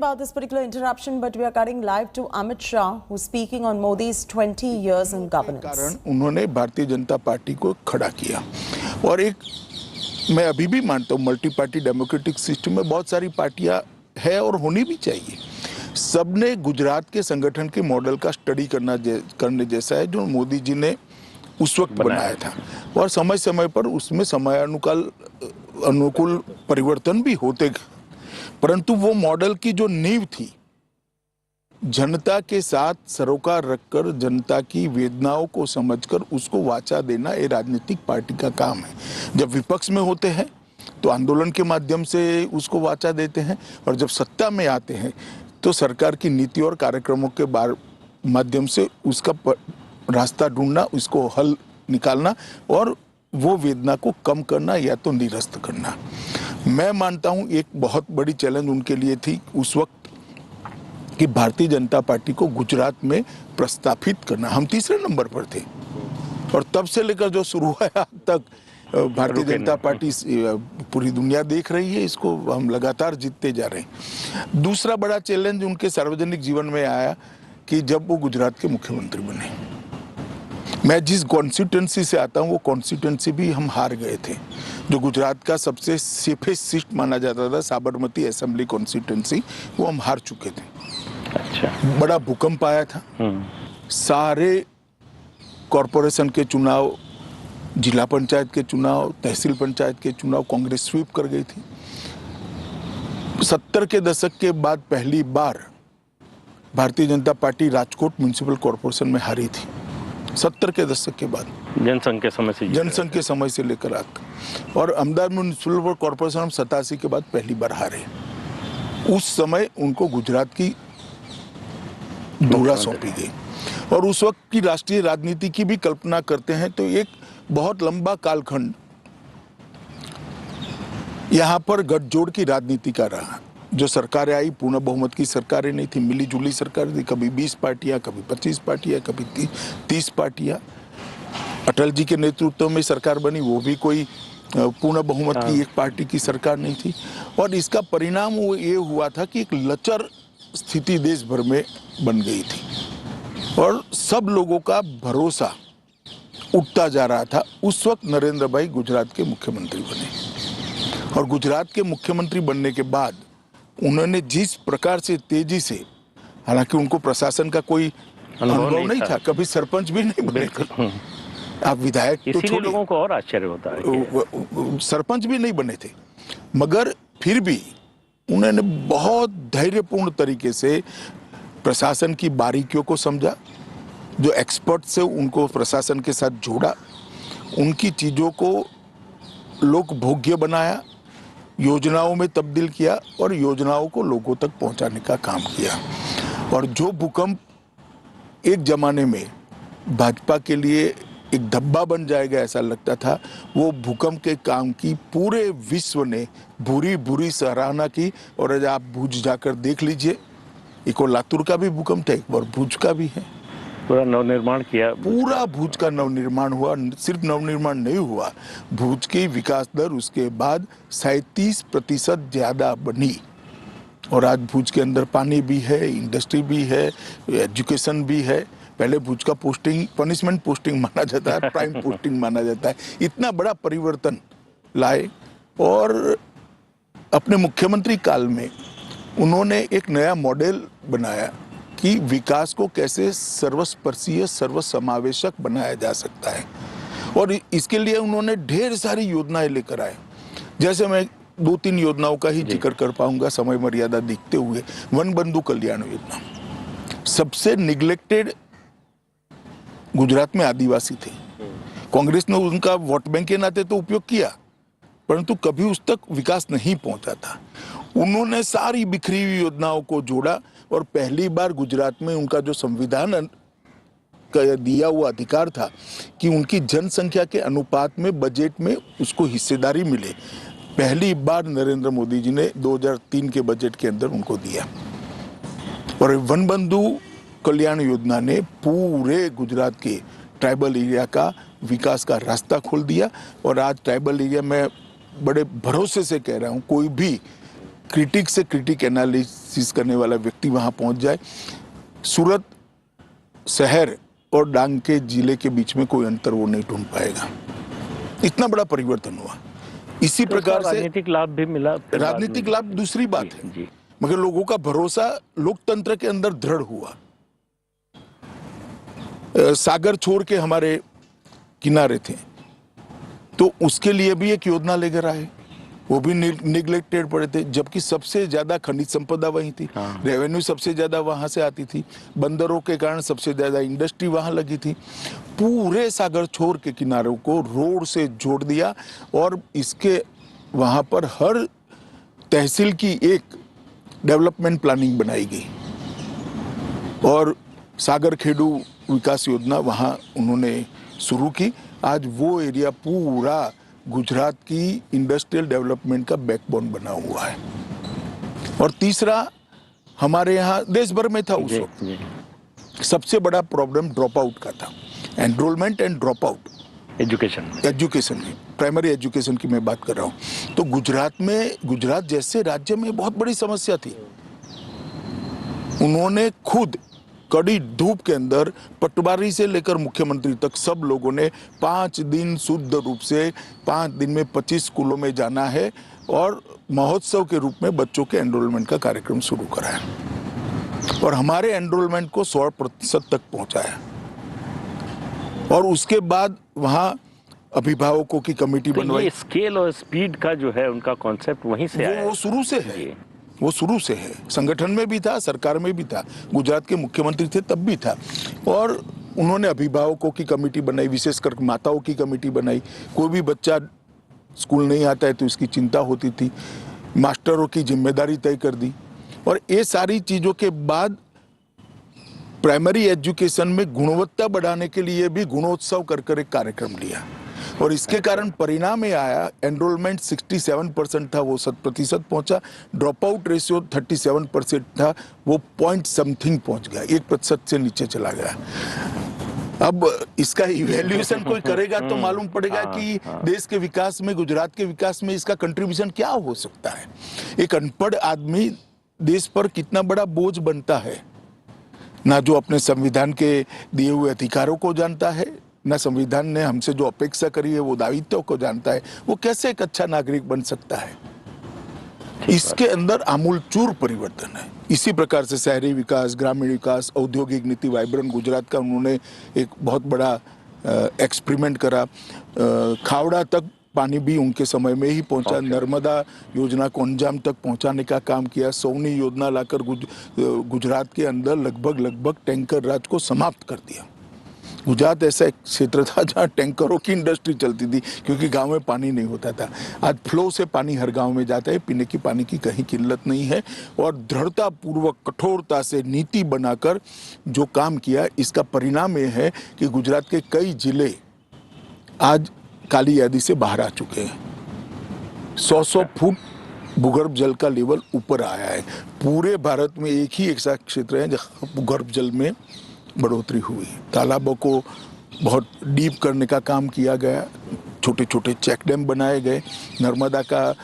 About this particular interruption, but we are cutting live to Amit Shah, who's speaking on Modi's 20 years in governance. कारण उन्होंने Bharatiya Janata party को खड़ा किया और एक मैं अभी भी मानता हूँ मल्टी पार्टी डेमोक्रेटिक सिस्टम में बहुत सारी पार्टियां है और होनी भी चाहिए। सबने गुजरात के संगठन के मॉडल का स्टडी करने जैसा है जो मोदी जी ने उस वक्त बनाया था और समय समय पर उसमें अनुकूल परिवर्तन भी होते गए, परंतु वो मॉडल की जो नींव थी जनता के साथ सरोकार रखकर जनता की वेदनाओं को समझकर उसको वाचा देना ये राजनीतिक पार्टी का काम है। जब विपक्ष में होते हैं तो आंदोलन के माध्यम से उसको वाचा देते हैं और जब सत्ता में आते हैं तो सरकार की नीति और कार्यक्रमों के माध्यम से उसका रास्ता ढूंढना, उसको हल निकालना और वो वेदना को कम करना या तो निरस्त करना। मैं मानता हूं एक बहुत बड़ी चैलेंज उनके लिए थी उस वक्त कि भारतीय जनता पार्टी को गुजरात में प्रस्थापित करना। हम तीसरे नंबर पर थे और तब से लेकर जो शुरू हुआ है आज तक भारतीय जनता पार्टी पूरी दुनिया देख रही है, इसको हम लगातार जीतते जा रहे हैं। दूसरा बड़ा चैलेंज उनके सार्वजनिक जीवन में आया कि जब वो गुजरात के मुख्यमंत्री बने। मैं जिस कॉन्स्टिट्यूंसी से आता हूँ वो कॉन्स्टिट्यूंसी भी हम हार गए थे, जो गुजरात का सबसे सेफेस्ट सीट माना जाता था साबरमती असेंबली कॉन्स्टिट्यूंसी, वो हम हार चुके थे। अच्छा। बड़ा भूकंप आया था, सारे कॉरपोरेशन के चुनाव, जिला पंचायत के चुनाव, तहसील पंचायत के चुनाव कांग्रेस स्वीप कर गई थी। 70 के दशक के बाद पहली बार Bharatiya Janata party Rajkot municipal corporation में हारी थी। 70 के दशक के बाद जनसंघ के समय से लेकर आज, और अहमदाबाद म्युनिसिपल कॉरपोरेशन हम 87 के बाद पहली बार हारे। उस समय उनको गुजरात की धुरा सौंपी गई और उस वक्त की राष्ट्रीय राजनीति की भी कल्पना करते हैं तो एक बहुत लंबा कालखंड यहाँ पर गठजोड़ की राजनीति का रहा। जो सरकारें आई पूर्ण बहुमत की सरकारें नहीं थी, मिली जुली सरकार थी, कभी 20 पार्टियां, कभी 25 पार्टियां, कभी 30 पार्टियां। अटल जी के नेतृत्व में सरकार बनी, वो भी कोई पूर्ण बहुमत की एक पार्टी की सरकार नहीं थी और इसका परिणाम वो ये हुआ था कि एक लचर स्थिति देश भर में बन गई थी और सब लोगों का भरोसा उठता जा रहा था। उस वक्त नरेंद्र भाई गुजरात के मुख्यमंत्री बने और गुजरात के मुख्यमंत्री बनने के बाद उन्होंने जिस प्रकार से तेजी से, हालांकि उनको प्रशासन का कोई अनुभव नहीं था, कभी सरपंच भी नहीं बने थे, आप विधायक तो छोड़िए, लोगों को और आश्चर्य होता है सरपंच भी नहीं बने थे, मगर फिर भी उन्होंने बहुत धैर्यपूर्ण तरीके से प्रशासन की बारीकियों को समझा, जो एक्सपर्ट से उनको प्रशासन के साथ जोड़ा, उनकी चीजों को लोक भोग्य बनाया, योजनाओं में तब्दील किया और योजनाओं को लोगों तक पहुंचाने का काम किया। और जो भूकंप एक जमाने में भाजपा के लिए एक धब्बा बन जाएगा ऐसा लगता था, वो भूकंप के काम की पूरे विश्व ने बुरी बुरी सराहना की। और आज आप भुज जाकर देख लीजिए, एक और लातूर का भी भूकंप था, एक और भुज का भी है। पूरा नवनिर्माण किया, पूरा भुज का नवनिर्माण हुआ। सिर्फ नवनिर्माण नहीं हुआ, भुज की विकास दर उसके बाद 37% ज्यादा बनी और आज भुज के अंदर पानी भी है, इंडस्ट्री भी है, एजुकेशन भी है। पहले भुज का पोस्टिंग पनिशमेंट पोस्टिंग माना जाता है, प्राइम पोस्टिंग माना जाता है। इतना बड़ा परिवर्तन लाए और अपने मुख्यमंत्री काल में उन्होंने एक नया मॉडल बनाया कि विकास को कैसे सर्वस्पर्शीय सर्वसमावेशक बनाया जा सकता है और इसके लिए उन्होंने ढेर सारी योजनाएं लेकर आए। जैसे मैं 2-3 योजनाओं का ही जिक्र कर पाऊंगा समय मर्यादा देखते हुए। वन बंधु कल्याण योजना, सबसे निग्लेक्टेड गुजरात में आदिवासी थे। कांग्रेस ने उनका वोट बैंक के नाते तो उपयोग किया, परंतु कभी उस तक विकास नहीं पहुंचा था। उन्होंने सारी बिखरी हुई योजनाओं को जोड़ा और पहली बार गुजरात में उनका जो संविधान का दिया हुआ अधिकार था कि उनकी जनसंख्या के अनुपात में बजट में उसको हिस्सेदारी मिले, पहली बार नरेंद्र मोदी जी ने 2003 के बजट के अंदर उनको दिया। और वन बंधु कल्याण योजना ने पूरे गुजरात के ट्राइबल एरिया का विकास का रास्ता खोल दिया और आज ट्राइबल एरिया में बड़े भरोसे से कह रहा हूँ, कोई भी क्रिटिक से क्रिटिक एनालिसिस करने वाला व्यक्ति वहां पहुंच जाए। सूरत शहर और डांग के जिले के बीच में कोई अंतर वो नहीं ढूंढ पाएगा। इतना बड़ा परिवर्तन हुआ। इसी तो प्रकार से राजनीतिक लाभ भी मिला। राजनीतिक लाभ दूसरी बात है, जी। मगर लोगों का भरोसा लोकतंत्र के अंदर दृढ़ हुआ। सागर छोड़ के हमारे किनारे थे, तो उसके लिए भी एक योजना लेकर आए, वो भी निगलेक्टेड पड़े थे, जबकि सबसे ज्यादा खनिज संपदा वहीं थी। रेवेन्यू सबसे ज्यादा वहां से आती थी, बंदरों के कारण सबसे ज्यादा इंडस्ट्री वहां लगी थी। पूरे सागर छोर के किनारों को रोड से जोड़ दिया और इसके वहां पर हर तहसील की एक डेवलपमेंट प्लानिंग बनाई गई और सागर खेडू विकास योजना वहां उन्होंने शुरू की। आज वो एरिया पूरा गुजरात की इंडस्ट्रियल डेवलपमेंट का बैकबोन बना हुआ है। और तीसरा, हमारे यहाँ देश भर में था उस वक्त सबसे बड़ा प्रॉब्लम ड्रॉप आउट का था, enrolment and drop out education में, प्राइमरी एजुकेशन की मैं बात कर रहा हूँ। तो गुजरात जैसे राज्य में बहुत बड़ी समस्या थी। उन्होंने खुद कड़ी धूप के अंदर पटवारी से लेकर मुख्यमंत्री तक सब लोगों ने 5 दिन शुद्ध रूप से 5 दिन में 25 स्कूलों में जाना है और महोत्सव के रूप में बच्चों के एनरोलमेंट का कार्यक्रम शुरू कराया और हमारे एनरोलमेंट को 100% तक पहुंचाया। और उसके बाद वहां अभिभावकों की कमेटी तो बनवाई। ये स्केल और स्पीड का जो है उनका कॉन्सेप्ट वहीं से आया है। वो शुरू से है, वो शुरू से है। संगठन में भी था, सरकार में भी था, गुजरात के मुख्यमंत्री थे तब भी था। और उन्होंने अभिभावकों की कमेटी बनाई, विशेषकर माताओं की कमेटी बनाई। कोई भी बच्चा स्कूल नहीं आता है तो इसकी चिंता होती थी, मास्टरों की जिम्मेदारी तय कर दी। और ये सारी चीजों के बाद प्राइमरी एजुकेशन में गुणवत्ता बढ़ाने के लिए भी गुणोत्सव कर एक कार्यक्रम लिया और इसके कारण परिणाम में आया, एनरोलमेंट 67% था, वो 100% पहुंचा। ड्रॉप आउट रेशियो 37% था, वो पॉइंट समथिंग पहुंच गया, 1% से नीचे चला गया। अब इसका इवैल्यूएशन कोई करेगा तो मालूम पड़ेगा कि देश के विकास में, गुजरात के विकास में इसका कंट्रीब्यूशन क्या हो सकता है। एक अनपढ़ आदमी देश पर कितना बड़ा बोझ बनता है, ना जो अपने संविधान के दिए हुए अधिकारों को जानता है, ना संविधान ने हमसे जो अपेक्षा करी है वो दायित्व को जानता है, वो कैसे एक अच्छा नागरिक बन सकता है। इसके अंदर आमूलचूर परिवर्तन है। इसी प्रकार से शहरी विकास, ग्रामीण विकास, औद्योगिक नीति, वाइब्रेंट गुजरात का उन्होंने एक बहुत बड़ा एक्सपेरिमेंट करा। खावड़ा तक पानी भी उनके समय में ही पहुंचा। नर्मदा योजना को अंजाम तक पहुंचाने का काम किया। सौनी योजना लाकर गुजरात के अंदर लगभग टैंकर राज को समाप्त कर दिया। गुजरात ऐसा एक क्षेत्र था जहां टैंकरों की इंडस्ट्री चलती थी क्योंकि गांव में पानी नहीं होता था। आज फ्लो से पानी हर गांव में जाता है, पीने की पानी की कहीं किल्लत नहीं है। और दृढ़ता पूर्वक, कठोरता से नीति बनाकर जो काम किया, इसका परिणाम यह है कि गुजरात के कई जिले आज काली यादी से बाहर आ चुके हैं। 100 फुट भूगर्भ जल का लेवल ऊपर आया है। पूरे भारत में एक ही ऐसा क्षेत्र है जहाँ भूगर्भ जल में बढ़ोतरी हुई। तालाबों को बहुत डीप करने का काम किया गया, छोटे छोटे चेक डैम बनाए गए, नर्मदा का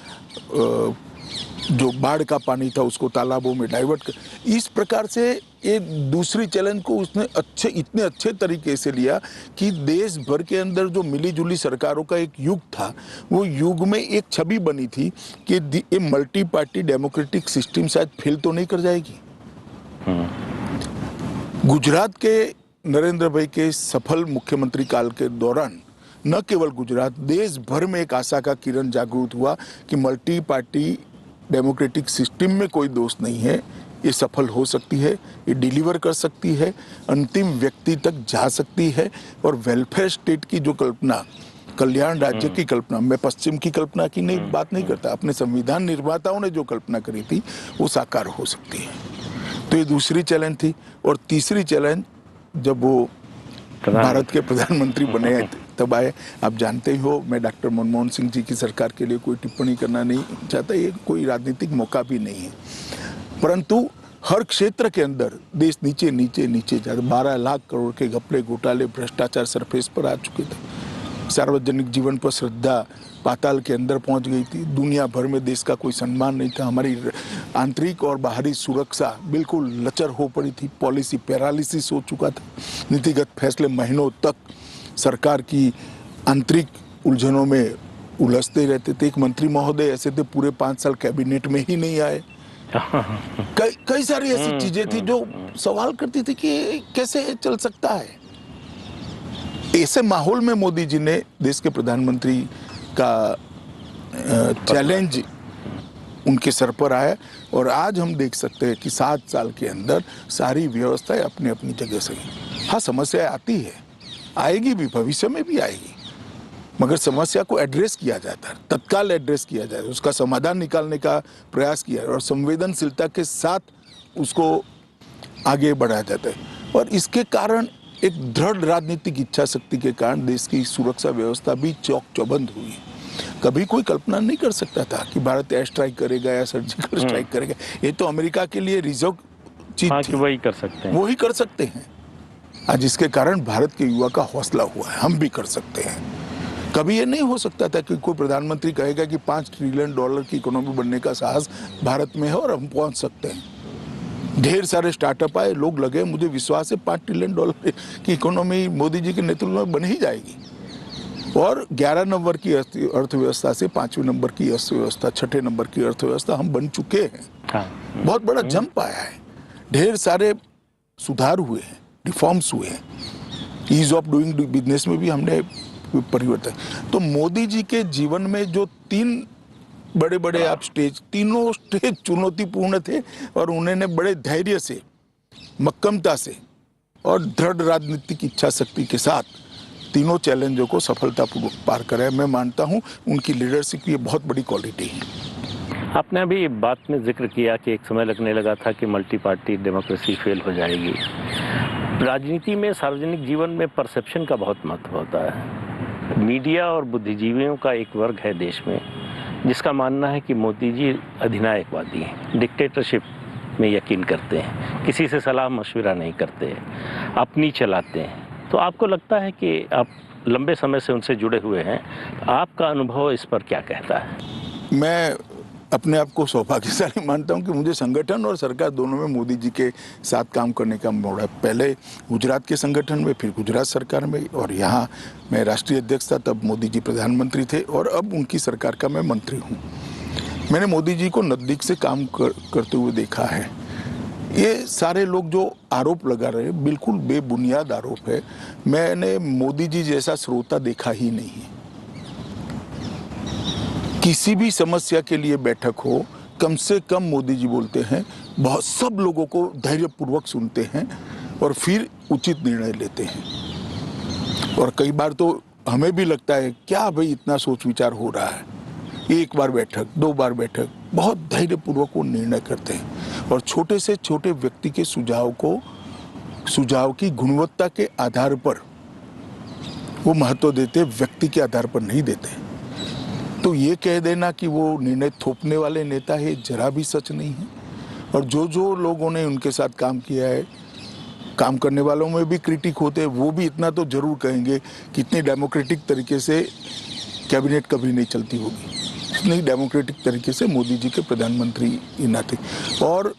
जो बाढ़ का पानी था उसको तालाबों में डाइवर्ट कर। इस प्रकार से ये दूसरी चैलेंज को उसने इतने अच्छे तरीके से लिया कि देश भर के अंदर जो मिली जुली सरकारों का एक युग था, वो युग में एक छवि बनी थी कि ये मल्टी पार्टी डेमोक्रेटिक सिस्टम शायद फेल तो नहीं कर जाएगी। गुजरात के नरेंद्र भाई के सफल मुख्यमंत्री काल के दौरान न केवल गुजरात, देश भर में एक आशा का किरण जागृत हुआ कि मल्टी पार्टी डेमोक्रेटिक सिस्टम में कोई दोष नहीं है, ये सफल हो सकती है, ये डिलीवर कर सकती है, अंतिम व्यक्ति तक जा सकती है। और वेलफेयर स्टेट की जो कल्पना, कल्याण राज्य की कल्पना, मैं पश्चिम की कल्पना की बात नहीं करता, अपने संविधान निर्माताओं ने जो कल्पना करी थी वो साकार हो सकती है। तो ये दूसरी चैलेंज थी। और तीसरी चैलेंज जब वो भारत के प्रधानमंत्री बने तब आए। आप जानते ही हो, मैं डॉक्टर मनमोहन सिंह जी की सरकार के लिए कोई टिप्पणी करना नहीं चाहता, ये कोई राजनीतिक मौका भी नहीं है, परंतु हर क्षेत्र के अंदर देश नीचे नीचे नीचे जाता। 12 लाख करोड़ के घपले, घोटाले, भ्रष्टाचार सरफेस पर आ चुके थे। सार्वजनिक जीवन पर श्रद्धा पाताल के अंदर पहुंच गई थी। दुनिया भर में देश का कोई सम्मान नहीं था। हमारी आंतरिक और बाहरी सुरक्षा बिल्कुल लचर हो पड़ी थी। पॉलिसी पैरालिसिस हो चुका था। नीतिगत फैसले महीनों तक सरकार की आंतरिक उलझनों में उलझते रहते थे। एक मंत्री महोदय ऐसे थे पूरे 5 साल कैबिनेट में ही नहीं आए। कई सारी ऐसी चीजें थी जो सवाल करती थी कि कैसे चल सकता है। ऐसे माहौल में मोदी जी ने देश के प्रधानमंत्री का चैलेंज उनके सर पर आया और आज हम देख सकते हैं कि 7 साल के अंदर सारी व्यवस्थाएं अपनी अपनी जगह सही। हाँ, समस्या आती है, आएगी भी, भविष्य में भी आएगी, मगर समस्या को एड्रेस किया जाता है, तत्काल एड्रेस किया जाता है, उसका समाधान निकालने का प्रयास किया और संवेदनशीलता के साथ उसको आगे बढ़ाया जाता है। और इसके कारण एक दृढ़ राजनीतिक इच्छा शक्ति के कारण देश की सुरक्षा व्यवस्था भी चौक चौबंद हुई। कभी कोई कल्पना नहीं कर सकता था कि भारत एयर स्ट्राइक करेगा या सर्जिकल स्ट्राइक करेगा। ये तो अमेरिका के लिए रिजर्व चीज थी, वही कर सकते हैं, वही कर सकते हैं। आज इसके कारण भारत के युवा का हौसला हुआ है, हम भी कर सकते हैं। कभी ये नहीं हो सकता था कि कोई प्रधानमंत्री कहेगा कि $5 ट्रिलियन की इकोनॉमी बनने का साहस भारत में है और हम पहुंच सकते हैं। ढेर सारे स्टार्टअप आए, लोग लगे, मुझे विश्वास है $5 ट्रिलियन की इकोनॉमी मोदी जी के नेतृत्व में बन ही जाएगी। और 11 नंबर की अर्थव्यवस्था से 5वें नंबर की अर्थव्यवस्था, 6ठे नंबर की अर्थव्यवस्था हम बन चुके हैं। हाँ। बहुत बड़ा जंप आया है, ढेर सारे सुधार हुए हैं, रिफॉर्म्स हुए हैं, ईज ऑफ डूइंग बिजनेस में भी हमने परिवर्तन। तो मोदी जी के जीवन में जो 3 बड़े बड़े आप स्टेज, तीनों स्टेज चुनौतीपूर्ण थे और उन्होंने बड़े धैर्य से, मक्कमता से और दृढ़ राजनीतिक इच्छा शक्ति के साथ तीनों चैलेंजों को सफलतापूर्वक पार करा। मैं मानता हूं उनकी लीडरशिप की ये बहुत बड़ी क्वालिटी है। आपने अभी बात में जिक्र किया कि एक समय लगने लगा था कि मल्टी पार्टी डेमोक्रेसी फेल हो जाएगी। राजनीति में, सार्वजनिक जीवन में परसेप्शन का बहुत महत्व होता है। मीडिया और बुद्धिजीवियों का एक वर्ग है देश में जिसका मानना है कि मोदी जी अधिनायकवादी हैं, डिक्टेटरशिप में यकीन करते हैं, किसी से सलाह मशविरा नहीं करते, अपनी चलाते हैं। तो आपको लगता है कि आप लंबे समय से उनसे जुड़े हुए हैं, आपका अनुभव इस पर क्या कहता है? मैं अपने आप को सौभाग्यशाली मानता हूं कि मुझे संगठन और सरकार दोनों में मोदी जी के साथ काम करने का मौका है। पहले गुजरात के संगठन में, फिर गुजरात सरकार में, और यहाँ मैं राष्ट्रीय अध्यक्ष था, तब मोदी जी प्रधानमंत्री थे और अब उनकी सरकार का मैं मंत्री हूँ। मैंने मोदी जी को नज़दीक से काम करते हुए देखा है। ये सारे लोग जो आरोप लगा रहे हैं बिल्कुल बेबुनियाद आरोप है। मैंने मोदी जी जैसा श्रोता देखा ही नहीं है। किसी भी समस्या के लिए बैठक हो, कम से कम मोदी जी बोलते हैं, बहुत सब लोगों को धैर्यपूर्वक सुनते हैं और फिर उचित निर्णय लेते हैं। और कई बार तो हमें भी लगता है क्या भाई इतना सोच विचार हो रहा है। 1 बार बैठक, 2 बार बैठक, बहुत धैर्यपूर्वक वो निर्णय करते हैं और छोटे से छोटे व्यक्ति के सुझाव की गुणवत्ता के आधार पर वो महत्व देते, व्यक्ति के आधार पर नहीं देते। तो ये कह देना कि वो निर्णय थोपने वाले नेता है, जरा भी सच नहीं है। और जो लोगों ने उनके साथ काम किया है, काम करने वालों में भी क्रिटिक होते हैं, वो भी इतना तो जरूर कहेंगे कि इतने डेमोक्रेटिक तरीके से कैबिनेट कभी नहीं चलती होगी, इतनी डेमोक्रेटिक तरीके से मोदी जी के प्रधानमंत्री ही ना थे। और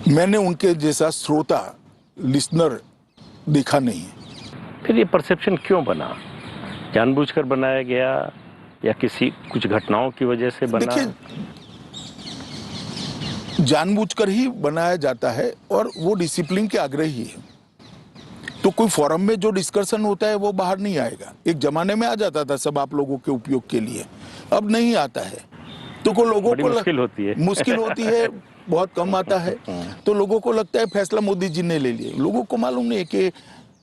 मैंने उनके जैसा श्रोता, लिसनर देखा नहीं है। फिर ये परसेप्शन क्यों बना? जानबूझकर बनाया गया या कुछ घटनाओं की वजह से बना? देखिए, जानबूझकर ही बनाया जाता है और वो डिसिप्लिन के आग्रही है। तो कोई फोरम में जो डिस्कशन होता है वो बाहर नहीं आएगा। एक जमाने में आ जाता था सब आप लोगों के उपयोग के लिए, अब नहीं आता है। तो को लोगों को मुश्किल होती है, बहुत कम आता है। तो लोगों को लगता है फैसला मोदी जी ने ले लिया। लोगों को मालूम नहीं है कि,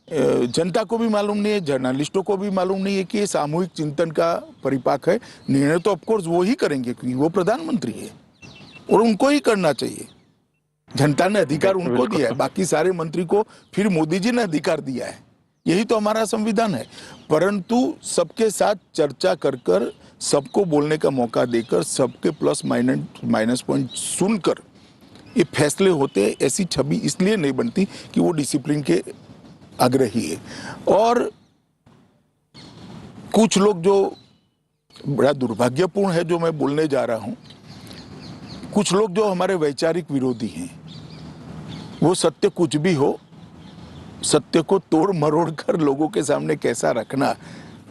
जनता को भी मालूम नहीं है, जर्नलिस्टों को भी मालूम नहीं है कि ये सामूहिक चिंतन का परिपाक है। निर्णय तो ऑफकोर्स वो ही करेंगे क्योंकि वो प्रधानमंत्री है और उनको ही करना चाहिए। जनता ने अधिकार उनको दिया है, बाकी सारे मंत्री को फिर मोदी जी ने अधिकार दिया है। यही तो हमारा संविधान है। परंतु सबके साथ चर्चा कर सबको बोलने का मौका देकर, सबके प्लस माइनस पॉइंट सुनकर ये फैसले होते। ऐसी छवि इसलिए नहीं बनती कि वो डिसिप्लिन के आग्रही है। और कुछ लोग जो बड़ा दुर्भाग्यपूर्ण है जो मैं बोलने जा रहा हूं, कुछ लोग जो हमारे वैचारिक विरोधी हैं, वो सत्य कुछ भी हो, सत्य को तोड़ मरोड़ कर लोगों के सामने कैसा रखना,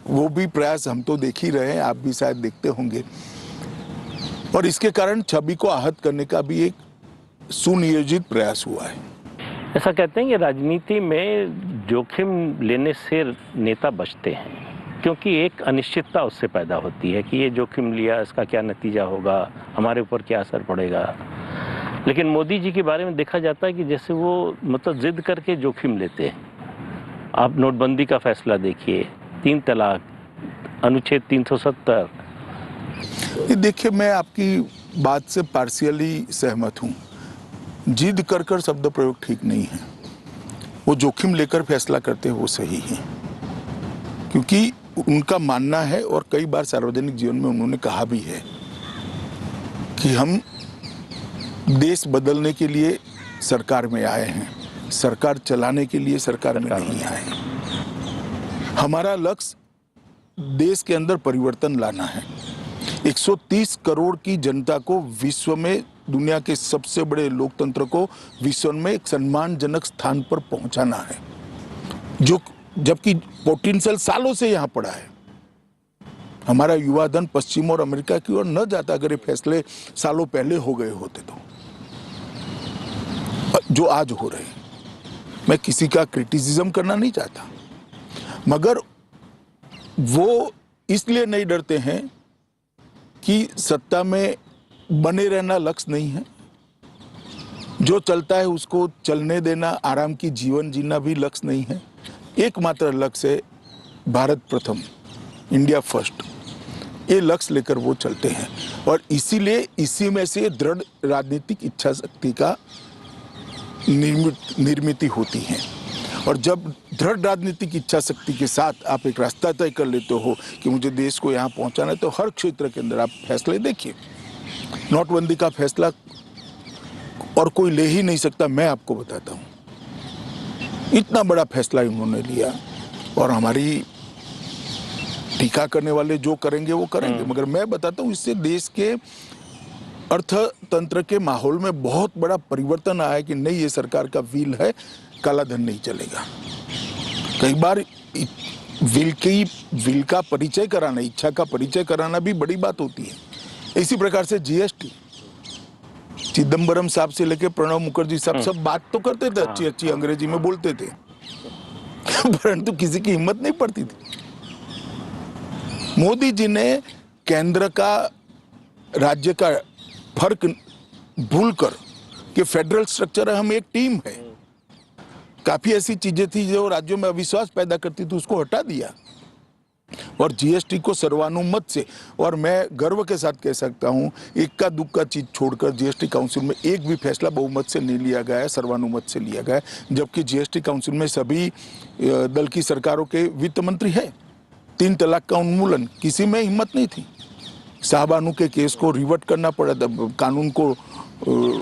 वो भी प्रयास हम तो देख ही रहे हैं, आप भी शायद देखते होंगे। और इसके कारण छवि को आहत करने का भी एक सुनियोजित प्रयास हुआ है। ऐसा कहते हैं कि राजनीति में जोखिम लेने से नेता बचते हैं, क्योंकि एक अनिश्चितता उससे पैदा होती है कि ये जोखिम लिया, इसका क्या नतीजा होगा, हमारे ऊपर क्या असर पड़ेगा। लेकिन मोदी जी के बारे में देखा जाता है कि जैसे वो मतलब जिद करके जोखिम लेते हैं। आप नोटबंदी का फैसला देखिए, 3 तलाक, अनुच्छेद 370। देखिए, मैं आपकी बात से पार्शियली सहमत हूँ। जिद कर कर शब्द प्रयोग ठीक नहीं है। वो जोखिम लेकर फैसला करते हैं, वो सही है, क्योंकि उनका मानना है और कई बार सार्वजनिक जीवन में उन्होंने कहा भी है कि हम देश बदलने के लिए सरकार में आए हैं, सरकार चलाने के लिए सरकार में नहीं आए हैं। हमारा लक्ष्य देश के अंदर परिवर्तन लाना है। 130 करोड़ की जनता को विश्व में, दुनिया के सबसे बड़े लोकतंत्र को विश्व में एक सम्मानजनक स्थान पर पहुंचाना है, जो जबकि पोटेंशियल सालों से यहां पड़ा है। हमारा युवा धन पश्चिम और अमेरिका की ओर न जाता अगर ये फैसले सालों पहले हो गए होते तो, जो आज हो रहे हैं। मैं किसी का क्रिटिसिज्म करना नहीं चाहता, मगर वो इसलिए नहीं डरते हैं कि सत्ता में बने रहना लक्ष्य नहीं है, जो चलता है उसको चलने देना, आराम की जीवन जीना भी लक्ष्य नहीं है। एकमात्र लक्ष्य है भारत प्रथम, इंडिया फर्स्ट। ये लक्ष्य लेकर वो चलते हैं और इसीलिए इसी में से दृढ़ राजनीतिक इच्छा शक्ति का निर्मित होती है। और जब दृढ़ राजनीतिक इच्छा शक्ति के साथ आप एक रास्ता तय कर लेते हो कि मुझे देश को यहाँ पहुँचाना है, तो हर क्षेत्र के अंदर आप फैसले देखिए। नोटबंदी का फैसला और कोई ले ही नहीं सकता, मैं आपको बताता हूँ। इतना बड़ा फैसला उन्होंने लिया और हमारी टीका करने वाले जो करेंगे वो करेंगे, मगर मैं बताता हूँ इससे देश के अर्थतंत्र के माहौल में बहुत बड़ा परिवर्तन आया कि नहीं, ये सरकार का व्हील है, काला धन नहीं चलेगा। कई बार व्हील का परिचय कराना, इच्छा का परिचय कराना भी बड़ी बात होती है। इसी प्रकार से जीएसटी, चिदम्बरम साहब से लेके प्रणब मुखर्जी साहब सब बात तो करते थे, अच्छी अच्छी अंग्रेजी में बोलते थे, परंतु किसी की हिम्मत नहीं पड़ती थी। मोदी जी ने केंद्र का राज्य का फर्क भूलकर कि फेडरल स्ट्रक्चर है, हम एक टीम है, काफी ऐसी चीजें थी जो राज्यों में अविश्वास पैदा करती थी, उसको हटा दिया और जीएसटी को सर्वानुमत से, और मैं गर्व के साथ कह सकता हूं इक्का दुक्का चीज छोड़कर जीएसटी काउंसिल में एक भी फैसला बहुमत से नहीं लिया गया है, सर्वानुमत से लिया गया है। जबकि जीएसटी काउंसिल में सभी दल की सरकारों के वित्त मंत्री है। 3 तलाक का उन्मूलन, किसी में हिम्मत नहीं थी। शाहबानू के केस को रिवर्ट करना पड़ा था, कानून को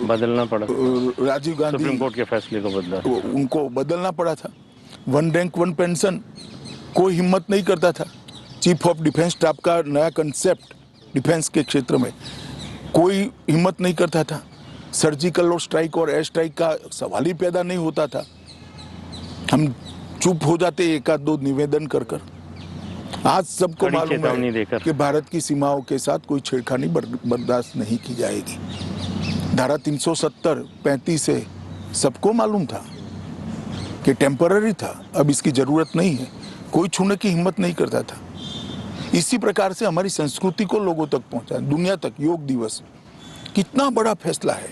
बदलना पड़ा, राजीव गांधी सुप्रीम कोर्ट के फैसले को बदला, उनको बदलना पड़ा था। 1 रैंक 1 पेंशन, कोई हिम्मत नहीं करता था। चीफ ऑफ डिफेंस स्टाफ का नया कंसेप्ट डिफेंस के क्षेत्र में, कोई हिम्मत नहीं करता था। सर्जिकल और स्ट्राइक और एयर स्ट्राइक का सवाल ही पैदा नहीं होता था। हम चुप हो जाते एक आध दो निवेदन कर कर। आज सबको मालूम है कि भारत की सीमाओं के साथ कोई छेड़खानी बर्दाश्त नहीं की जाएगी। धारा 370, 35 से सबको मालूम था कि टेम्पररी था, अब इसकी जरूरत नहीं है। कोई छूने की हिम्मत नहीं करता था। इसी प्रकार से हमारी संस्कृति को लोगों तक पहुंचा, दुनिया तक। योग दिवस कितना बड़ा फैसला है,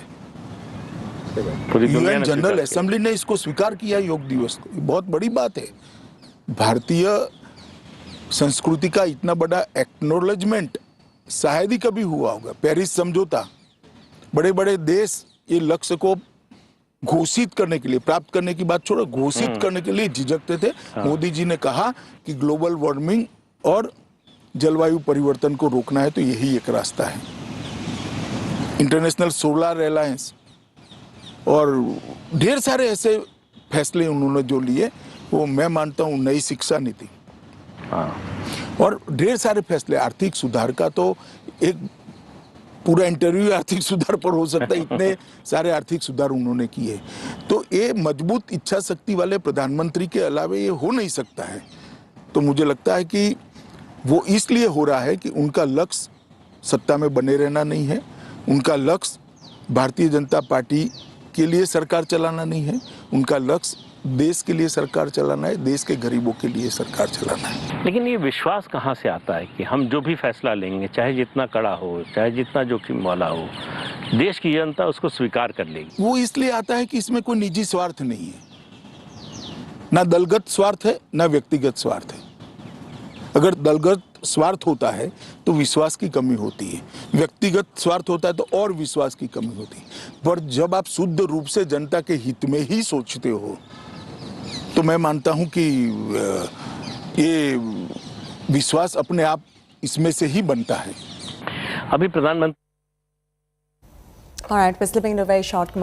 यूएन जनरल असेंबली ने इसको स्वीकार किया योग दिवस को, बहुत बड़ी बात है। भारतीय संस्कृति का इतना बड़ा एक्नॉलेजमेंट शायद ही कभी हुआ होगा। पेरिस समझौता, बड़े बड़े देश ये लक्ष्य को घोषित करने के लिए, प्राप्त करने की बात छोड़ो, घोषित करने के लिए झिझकते थे। मोदी जी ने कहा कि ग्लोबल वार्मिंग और जलवायु परिवर्तन को रोकना है तो यही एक रास्ता है। इंटरनेशनल सोलर अलायंस और ढेर सारे ऐसे फैसले उन्होंने जो लिए, वो मैं मानता हूँ नई शिक्षा नीति। और ढेर सारे फैसले, आर्थिक सुधार का तो एक पूरा इंटरव्यू आर्थिक सुधार पर हो सकता है, इतने सारे आर्थिक सुधार उन्होंने किए। तो ये मजबूत इच्छा शक्ति वाले प्रधानमंत्री के अलावा ये हो नहीं सकता है। तो मुझे लगता है कि वो इसलिए हो रहा है कि उनका लक्ष्य सत्ता में बने रहना नहीं है, उनका लक्ष्य भारतीय जनता पार्टी के लिए सरकार चलाना नहीं है, उनका लक्ष्य देश के लिए सरकार चलाना है, देश के गरीबों के लिए सरकार चलाना है। लेकिन ये विश्वास कहाँ से आता है कि हम जो भी फैसला लेंगे, चाहे जितना कड़ा हो, चाहे जितना जोखिम वाला हो, देश की जनता उसको स्वीकार कर लेगी? वो इसलिए आता है कि इसमें कोई निजी स्वार्थ नहीं है, ना दलगत स्वार्थ है, ना व्यक्तिगत स्वार्थ है। अगर दलगत स्वार्थ होता है तो विश्वास की कमी होती है, व्यक्तिगत स्वार्थ होता है तो और विश्वास की कमी होती है। पर जब आप शुद्ध रूप से जनता के हित में ही सोचते हो तो मैं मानता हूं कि ये विश्वास अपने आप इसमें से ही बनता है। अभी प्रधानमंत्री All right, we're slipping into a very short commercial.